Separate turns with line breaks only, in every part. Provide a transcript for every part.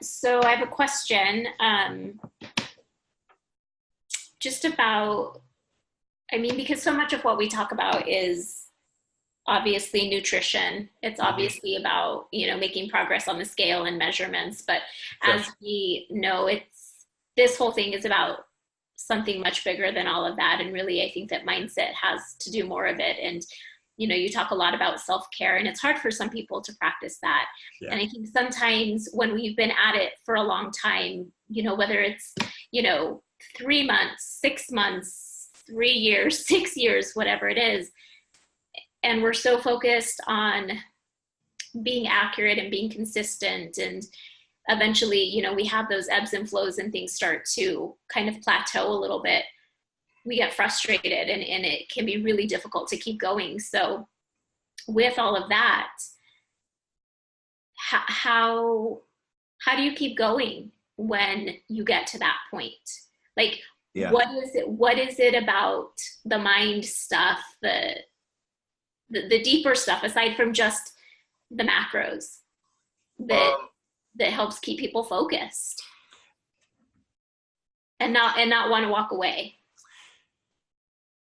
So I have a question, just about, I mean, because so much of what we talk about is obviously nutrition. It's
Hmm.
obviously about, making progress on the scale and measurements. But
Sure.
as we know, this whole thing is about something much bigger than all of that. And really, I think that mindset has to do more of it. And, you talk a lot about self-care, and it's hard for some people to practice that.
Yeah.
And I think sometimes when we've been at it for a long time, whether it's, you know, 3 months, 6 months, 3 years, 6 years, whatever it is, and we're so focused on being accurate and being consistent, and eventually we have those ebbs and flows and things start to kind of plateau a little bit. We get frustrated, and it can be really difficult to keep going. So with all of that, how how do you keep going when you get to that point? Like,
Yeah.
what is it about the mind stuff, the deeper stuff aside from just the macros, that
Um,
that helps keep people focused and not want to walk away?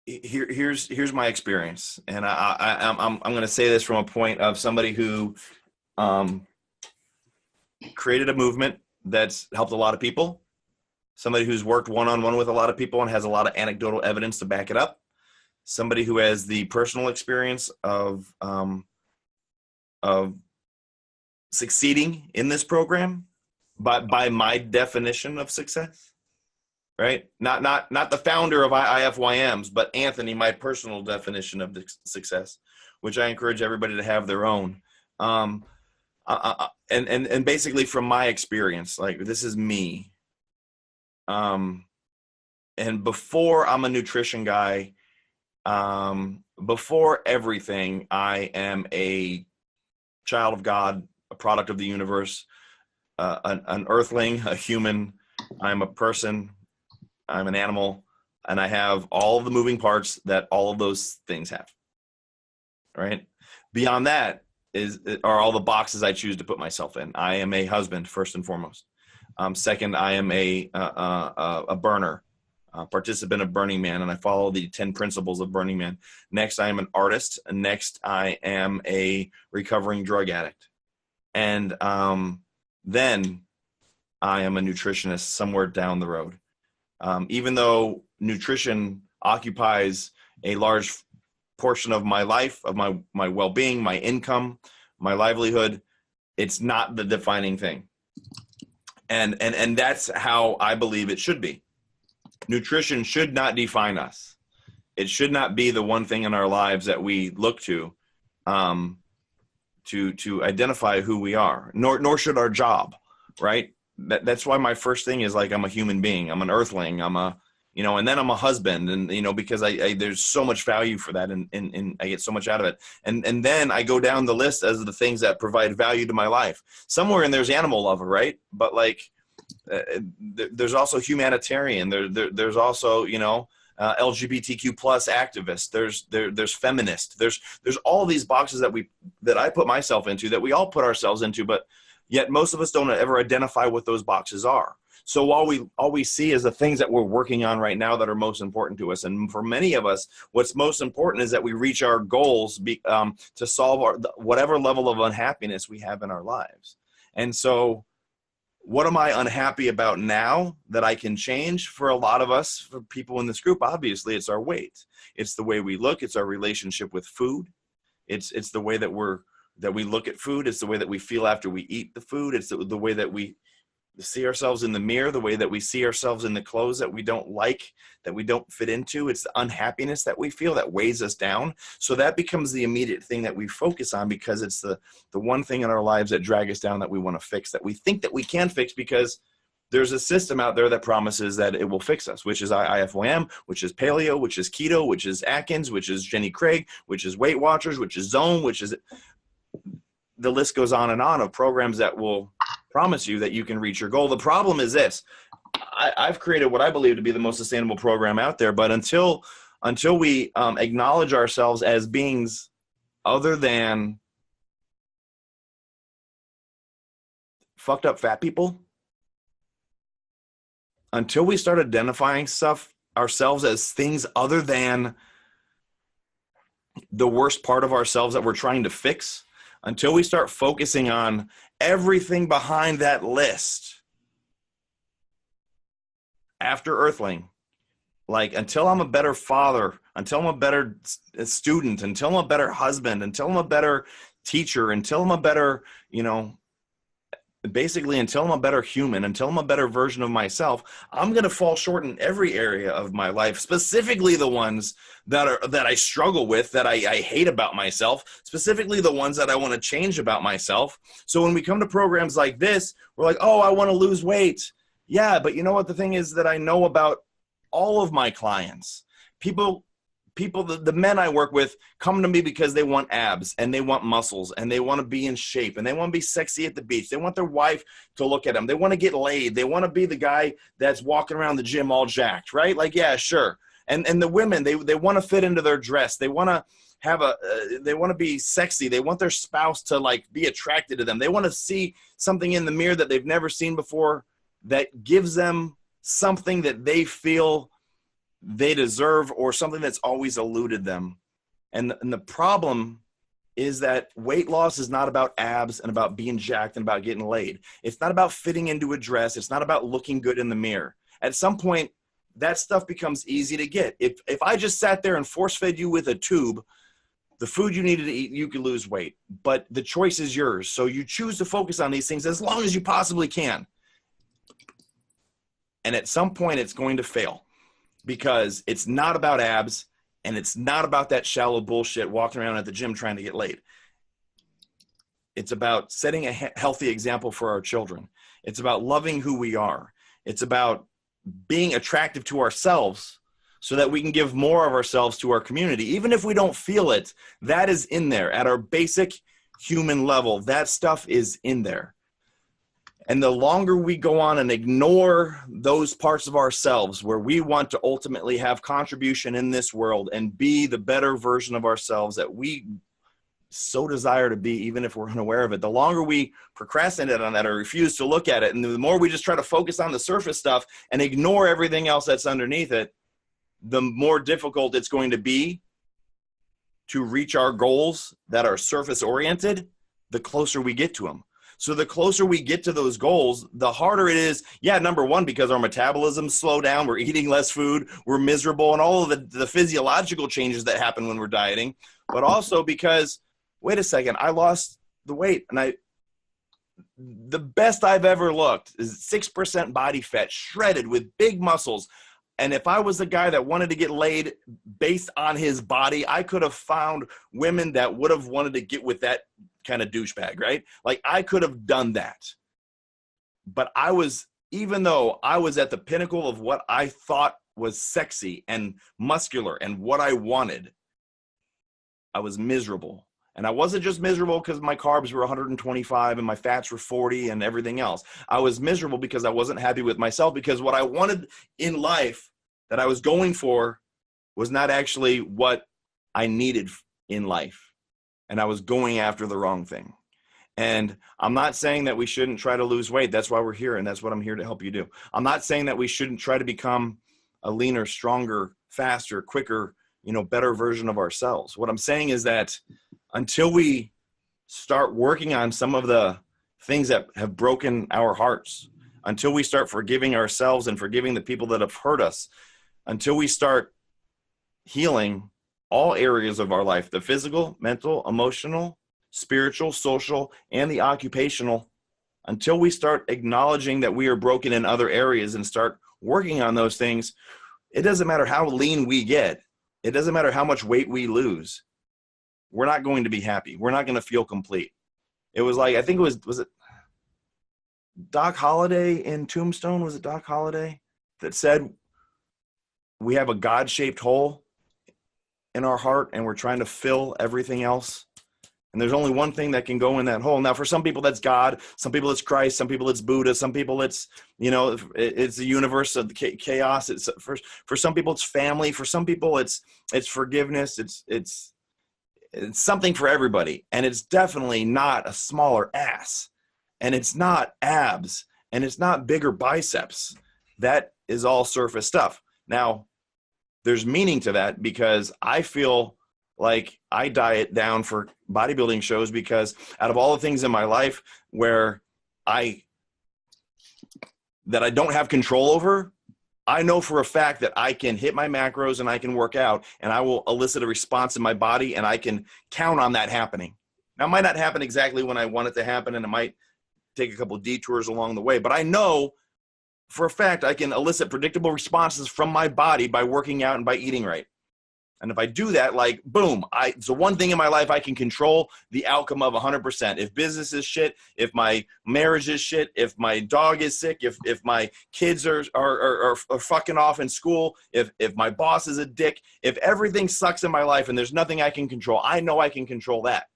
here's my experience, and I'm going to say this from a point of somebody who um, created a movement that's helped a lot of people. Somebody who's worked one-on-one with a lot of people and has a lot of anecdotal evidence to back it up. Somebody who has the personal experience of succeeding in this program by my definition of success. Right? Not the founder of IIFYMs, but Anthony, my personal definition of success, which I encourage everybody to have their own. And basically from my experience, like this is me. Um, and before I'm a nutrition guy, before everything, I am a child of God, a product of the universe, an earthling, a human. I'm a person. I'm an animal, and I have all of the moving parts that all of those things have. Right? Beyond that are all the boxes I choose to put myself in. I am a husband first and foremost. Second, I am a burner, participant of Burning Man, and I follow the 10 principles of Burning Man. Next, I am an artist. And next, I am a recovering drug addict. And then I am a nutritionist somewhere down the road. Even though nutrition occupies a large portion of my life, of my well-being, my income, my livelihood, it's not the defining thing. And that's how I believe it should be. Nutrition should not define us. It should not be the one thing in our lives that we look um, to identify who we are. Nor should our job, right? That's why my first thing is like I'm a human being. I'm an earthling. And then I'm a husband, and because I there's so much value for that, and I get so much out of it. And then I go down the list as the things that provide value to my life. Somewhere in there's animal lover, right? But like there's also humanitarian. There's also LGBTQ plus activist. There's feminist. There's all these boxes that I put myself into, that we all put ourselves into, but yet most of us don't ever identify what those boxes are. So all we see is the things that we're working on right now that are most important to us. And for many of us, what's most important is that we reach our goals to solve whatever level of unhappiness we have in our lives. And so what am I unhappy about now that I can change? For a lot of us, for people in this group, obviously it's our weight. It's the way we look. It's our relationship with food. It's the way that we look at food. It's the way that we feel after we eat the food. It's the way that we see ourselves in the mirror, the way that we see ourselves in the clothes that we don't like, that we don't fit into. It's the unhappiness that we feel that weighs us down. So that becomes the immediate thing that we focus on, because it's the one thing in our lives that drag us down, that we want to fix, that we think that we can fix, because there's a system out there that promises that it will fix us, which is IIFYM, which is paleo, which is keto, which is Atkins, which is Jenny Craig, which is Weight Watchers, which is Zone, which is, the list goes on and on of programs that will promise you that you can reach your goal. The problem is this: I've created what I believe to be the most sustainable program out there, but until we acknowledge ourselves as beings other than fucked up fat people, until we start identifying stuff ourselves as things other than the worst part of ourselves that we're trying to fix, until we start focusing on everything behind that list after Earthling, like until I'm a better father, until I'm a better student, until I'm a better husband, until I'm a better teacher, until I'm a better, basically until I'm a better human, until I'm a better version of myself, I'm going to fall short in every area of my life, specifically the ones that I struggle with, that I hate about myself, specifically the ones that I want to change about myself. So when we come to programs like this, we're like, oh, I want to lose weight. Yeah, but you know what the thing is that I know about all of my clients? People, the men I work with come to me because they want abs and they want muscles and they want to be in shape and they want to be sexy at the beach. They want their wife to look at them. They want to get laid. They want to be the guy that's walking around the gym all jacked, right? Like, yeah, sure. And the women, they want to fit into their dress. They want to they want to be sexy. They want their spouse to like be attracted to them. They want to see something in the mirror that they've never seen before that gives them something that they feel they deserve, or something that's always eluded them. And the problem is that weight loss is not about abs and about being jacked and about getting laid. It's not about fitting into a dress. It's not about looking good in the mirror. At some point, that stuff becomes easy to get. If I just sat there and force fed you with a tube the food you needed to eat, you could lose weight. But the choice is yours. So you choose to focus on these things as long as you possibly can. And at some point, it's going to fail, because it's not about abs and it's not about that shallow bullshit walking around at the gym trying to get laid. It's about setting a healthy example for our children. It's about loving who we are. It's about being attractive to ourselves so that we can give more of ourselves to our community. Even if we don't feel it, that is in there. At our basic human level, that stuff is in there. And the longer we go on and ignore those parts of ourselves where we want to ultimately have contribution in this world and be the better version of ourselves that we so desire to be, even if we're unaware of it, the longer we procrastinate on that or refuse to look at it, and the more we just try to focus on the surface stuff and ignore everything else that's underneath it, the more difficult it's going to be to reach our goals that are surface oriented, the closer we get to them. So the closer we get to those goals, the harder it is. Yeah, number one, because our metabolism slow down, we're eating less food, we're miserable, and all of the physiological changes that happen when we're dieting. But also because, wait a second, I lost the weight, and the best I've ever looked is 6% body fat, shredded with big muscles. And if I was the guy that wanted to get laid based on his body, I could have found women that would have wanted to get with that kind of douchebag, right? Like, I could have done that. But even though I was at the pinnacle of what I thought was sexy and muscular and what I wanted, I was miserable. And I wasn't just miserable because my carbs were 125 and my fats were 40 and everything else. I was miserable because I wasn't happy with myself, because what I wanted in life that I was going for was not actually what I needed in life. And I was going after the wrong thing. And I'm not saying that we shouldn't try to lose weight. That's why we're here, and that's what I'm here to help you do. I'm not saying that we shouldn't try to become a leaner, stronger, faster, quicker, better version of ourselves. What I'm saying is that until we start working on some of the things that have broken our hearts, until we start forgiving ourselves and forgiving the people that have hurt us, until we start healing all areas of our life, the physical, mental, emotional, spiritual, social, and the occupational, until we start acknowledging that we are broken in other areas and start working on those things, it doesn't matter how lean we get. It doesn't matter how much weight we lose. We're not going to be happy. We're not going to feel complete. It was like, I think was it Doc Holliday in Tombstone? Was it Doc Holliday that said, we have a God-shaped hole in our heart and we're trying to fill everything else, and there's only one thing that can go in that hole. Now, for some people that's God, some people it's Christ, some people it's Buddha, some people it's it's the universe of the chaos. It's for some people it's family, for some people it's forgiveness. It's something for everybody, and it's definitely not a smaller ass. And it's not abs, and it's not bigger biceps. That is all surface stuff. Now, there's meaning to that because I feel like I diet down for bodybuilding shows because out of all the things in my life where that I don't have control over, I know for a fact that I can hit my macros and I can work out and I will elicit a response in my body and I can count on that happening. Now, it might not happen exactly when I want it to happen and it might take a couple of detours along the way, but I know for a fact I can elicit predictable responses from my body by working out and by eating right. And if I do that, like, boom, it's the one thing in my life I can control the outcome of 100%. If business is shit, if my marriage is shit, if my dog is sick, if my kids are fucking off in school, if my boss is a dick, if everything sucks in my life and there's nothing I can control, I know I can control that.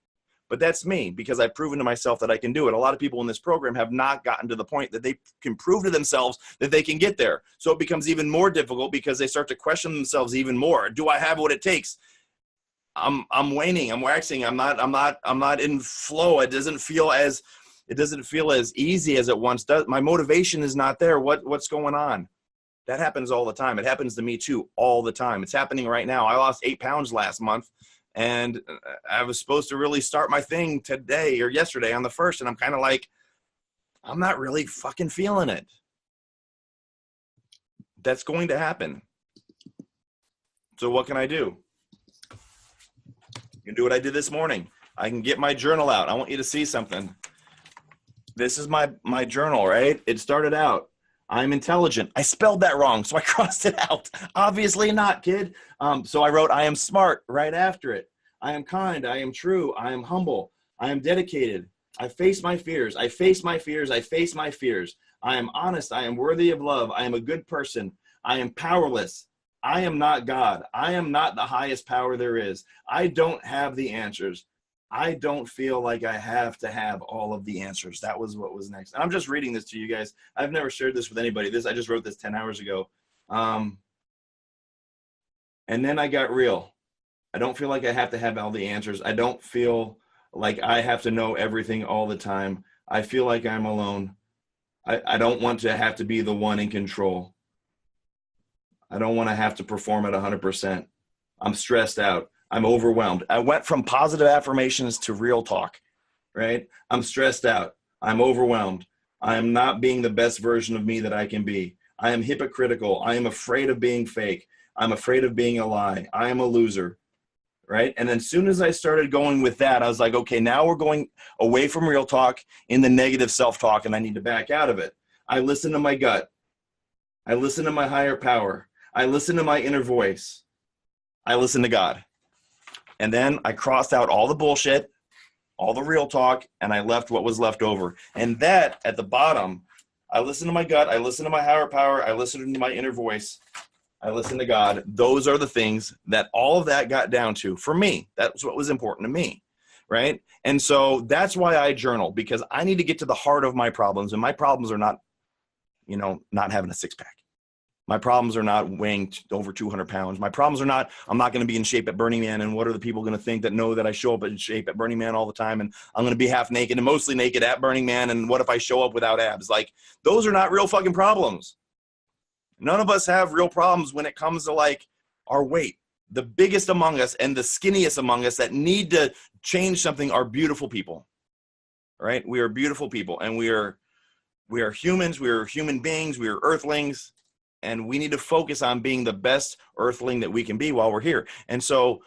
But that's me because I've proven to myself that I can do it. A lot of people in this program have not gotten to the point that they can prove to themselves that they can get there. So it becomes even more difficult because they start to question themselves even more. Do I have what it takes? I'm waning. I'm waxing. I'm not in flow. It doesn't feel as easy as it once does. My motivation is not there. What's going on? That happens all the time. It happens to me too all the time. It's happening right now. I lost 8 pounds last month. And I was supposed to really start my thing today or yesterday on the 1st. And I'm kind of like, I'm not really fucking feeling it. That's going to happen. So what can I do? You can do what I did this morning. I can get my journal out. I want you to see something. This is my journal, right? It started out, I'm intelligent. I spelled that wrong, so I crossed it out. Obviously not, kid. So I wrote, I am smart right after it. I am kind. I am true. I am humble. I am dedicated. I face my fears. I face my fears. I face my fears. I am honest. I am worthy of love. I am a good person. I am powerless. I am not God. I am not the highest power there is. I don't have the answers. I don't feel like I have to have all of the answers. That was what was next. And I'm just reading this to you guys. I've never shared this with anybody. I just wrote this 10 hours ago. And then I got real. I don't feel like I have to have all the answers. I don't feel like I have to know everything all the time. I feel like I'm alone. I don't want to have to be the one in control. I don't want to have to perform at 100%. I'm stressed out. I'm overwhelmed. I went from positive affirmations to real talk, right? I'm stressed out. I'm overwhelmed. I am not being the best version of me that I can be. I am hypocritical. I am afraid of being fake. I'm afraid of being a lie. I am a loser, right? And as soon as I started going with that, I was like, okay, now we're going away from real talk in the negative self-talk, and I need to back out of it. I listen to my gut. I listen to my higher power. I listen to my inner voice. I listen to God. And then I crossed out all the bullshit, all the real talk, and I left what was left over. And that, at the bottom, I listen to my gut, I listen to my higher power, I listen to my inner voice, I listen to God. Those are the things that all of that got down to for me. That's what was important to me, right? And so that's why I journal, because I need to get to the heart of my problems. And my problems are not, not having a six-pack. My problems are not weighing over 200 pounds. My problems are not, I'm not going to be in shape at Burning Man. And what are the people going to think that know that I show up in shape at Burning Man all the time? And I'm going to be half naked and mostly naked at Burning Man. And what if I show up without abs? Like, those are not real fucking problems. None of us have real problems when it comes to like our weight. The biggest among us and the skinniest among us that need to change something are beautiful people, right? We are beautiful people, and we are humans. We are human beings. We are earthlings. And we need to focus on being the best earthling that we can be while we're here. And so,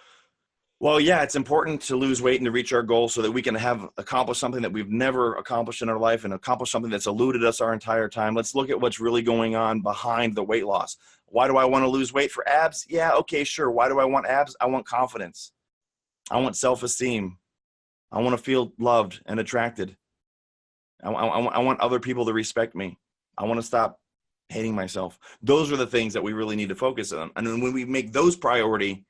well, yeah, it's important to lose weight and to reach our goals so that we can accomplish something that we've never accomplished in our life and accomplish something that's eluded us our entire time. Let's look at what's really going on behind the weight loss. Why do I want to lose weight? For abs? Yeah, okay, sure. Why do I want abs? I want confidence. I want self-esteem. I want to feel loved and attracted. I want other people to respect me. I want to stop hating myself. Those are the things that we really need to focus on. And when we make those priority,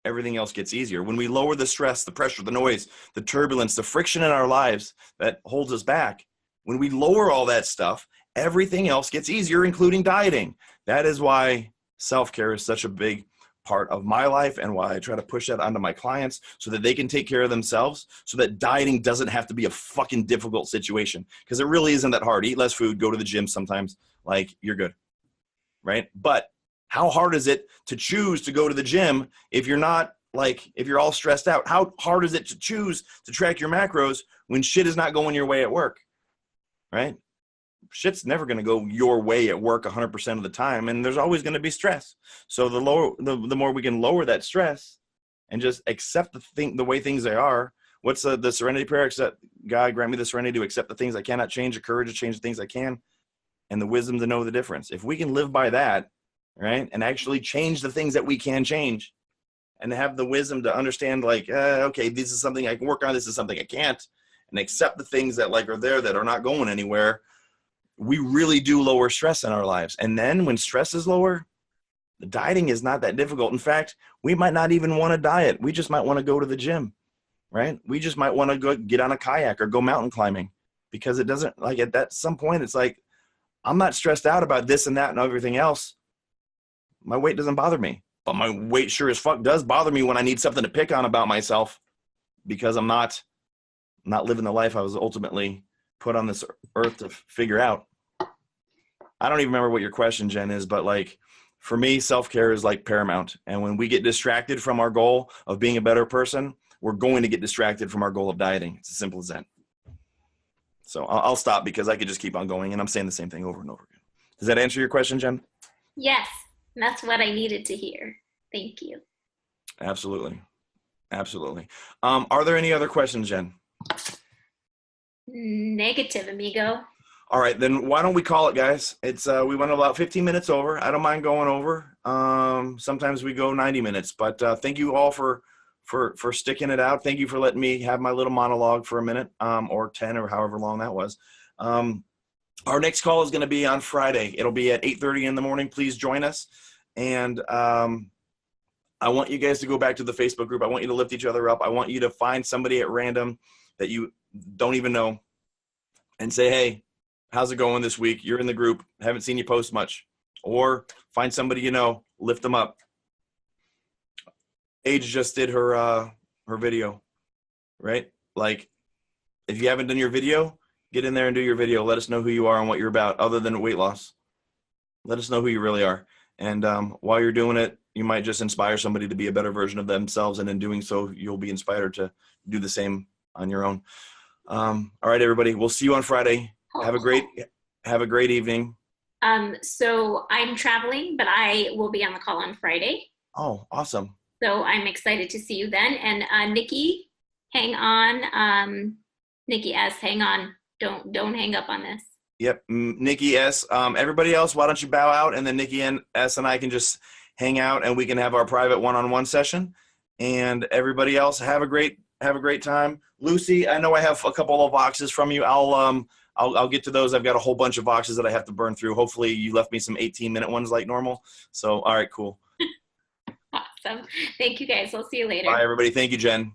everything else gets easier. When we lower the stress, the pressure, the noise, the turbulence, the friction in our lives that holds us back, when we lower all that stuff, everything else gets easier, including dieting. That is why self-care is such a big part of my life and why I try to push that onto my clients so that they can take care of themselves, so that dieting doesn't have to be a fucking difficult situation, because it really isn't that hard. Eat less food, go to the gym sometimes, like you're good, right? But how hard is it to choose to go to the gym if you're not, like, if you're all stressed out? How hard is it to choose to track your macros when shit is not going your way at work, right? Shit's never going to go your way at work 100% of the time, and there's always going to be stress. So the more we can lower that stress and just accept the way things they are. What's the serenity prayer? Accept, God, grant me the serenity to accept the things I cannot change, the courage to change the things I can, and the wisdom to know the difference. If we can live by that, right, and actually change the things that we can change, and have the wisdom to understand, like, okay, this is something I can work on, this is something I can't, and accept the things that, like, are there that are not going anywhere, we really do lower stress in our lives. And then when stress is lower, the dieting is not that difficult. In fact, we might not even want to diet. We just might want to go to the gym, right? We just might want to go get on a kayak or go mountain climbing, because it doesn't, like, at that some point, it's like, I'm not stressed out about this and that and everything else. My weight doesn't bother me, but my weight sure as fuck does bother me when I need something to pick on about myself, because I'm not living the life I was ultimately put on this earth to figure out. I don't even remember what your question, Jen, is, but, like, for me, self-care is, like, paramount. And when we get distracted from our goal of being a better person, we're going to get distracted from our goal of dieting. It's as simple as that. So I'll stop, because I could just keep on going, and I'm saying the same thing over and over again. Does that answer your question, Jen?
Yes, that's what I needed to hear. Thank you.
Absolutely. Absolutely. Are there any other questions, Jen?
Negative, amigo.
All right, then why don't we call it, guys? It's we went about 15 minutes over. I don't mind going over. Sometimes we go 90 minutes, but thank you all for sticking it out. Thank you for letting me have my little monologue for a minute, or 10, or however long that was. Our next call is going to be on Friday. It'll be at 8:30 in the morning. Please join us. And I want you guys to go back to the Facebook group. I want you to lift each other up. I want you to find somebody at random that you don't even know and say, hey, how's it going this week? You're in the group. Haven't seen you post much. Or find somebody you know, lift them up. Age just did her video, right? Like, if you haven't done your video, get in there and do your video. Let us know who you are and what you're about, other than weight loss. Let us know who you really are. And while you're doing it, you might just inspire somebody to be a better version of themselves. And in doing so, you'll be inspired to do the same on your own. All right, everybody. We'll see you on Friday. Have a great evening.
So I'm traveling, but I will be on the call on Friday.
Oh, awesome.
So I'm excited to see you then. And Nikki, hang on. Nikki S, hang on. Don't hang up on this.
Yep, Nikki S. Everybody else, why don't you bow out, and then Nikki S and I can just hang out, and we can have our private one-on-one session. And everybody else, have a great time. Lucy, I know I have a couple of boxes from you. I'll get to those. I've got a whole bunch of boxes that I have to burn through. Hopefully you left me some 18-minute ones like normal. So, all right, cool.
Awesome. Thank you, guys. I'll see you later.
Bye, everybody. Thank you, Jen.